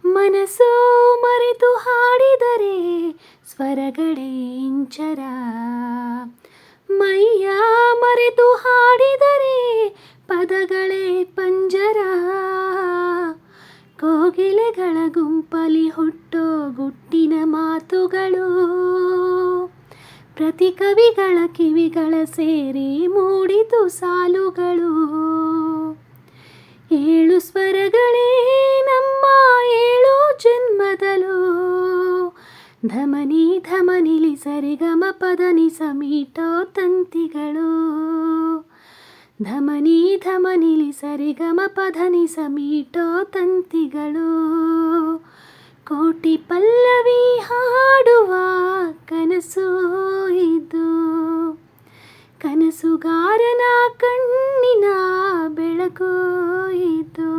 ಮನಸ್ಸು ಮರೆತು ಹಾಡಿದರೆ ಸ್ವರಗಳೇ ಇಂಚರ, ಮೈಯ ಮರೆತು ಹಾಡಿದರೆ ಪದಗಳೇ ಪಂಜರ. ಕೋಗಿಲೆಗಳ ಗುಂಪಲಿ ಹುಟ್ಟೋ ಗುಟ್ಟಿನ ಮಾತುಗಳು ಪ್ರತಿ ಕವಿಗಳ ಕಿವಿಗಳ ಸೇರಿ ಮೂಡಿತು ಸಾಲುಗಳು. ಏಳು ಸ್ವರಗಳೇ ನಮ್ಮ ಏಳು ಜನ್ಮದಲು, ಧಮನಿ ಧಮನಿಲಿ ಸರಿಗಮ ಪದನಿ ಸಮೀಟೋ ತಂತಿಗಳು. ಧಮನಿ ಧಮನಿಲಿ ಸರಿಗಮ ಪಧನಿ ಸಮೀಟೋ ತಂತಿಗಳು. ಕೋಟಿ ಪಲ್ಲವಿ ಹಾಡುವ ಕನಸು ಇದು, ಕನಸುಗಾರನ ಕಣ್ಣಿನ ಬೆಳಕು ಇದು.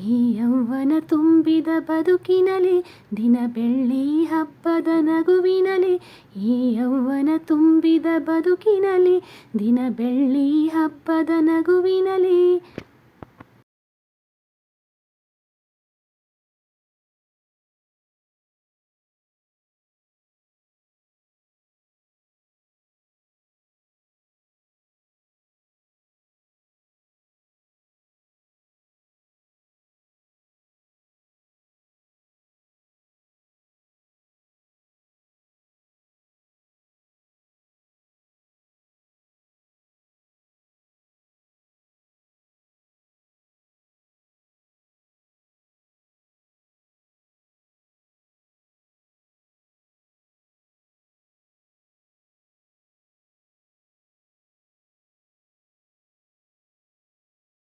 ಈ ಯೌವನ ತುಂಬಿದ ಬದುಕಿನಲಿ ದಿನ ಬೆಳ್ಳಿ ಹಬ್ಬದ ನಗುವಿನಲಿ, ಈ ಯೌವನ ತುಂಬಿದ ಬದುಕಿನಲಿ ದಿನ ಬೆಳ್ಳಿ ಹಬ್ಬದ ನಗುವಿನಲಿ.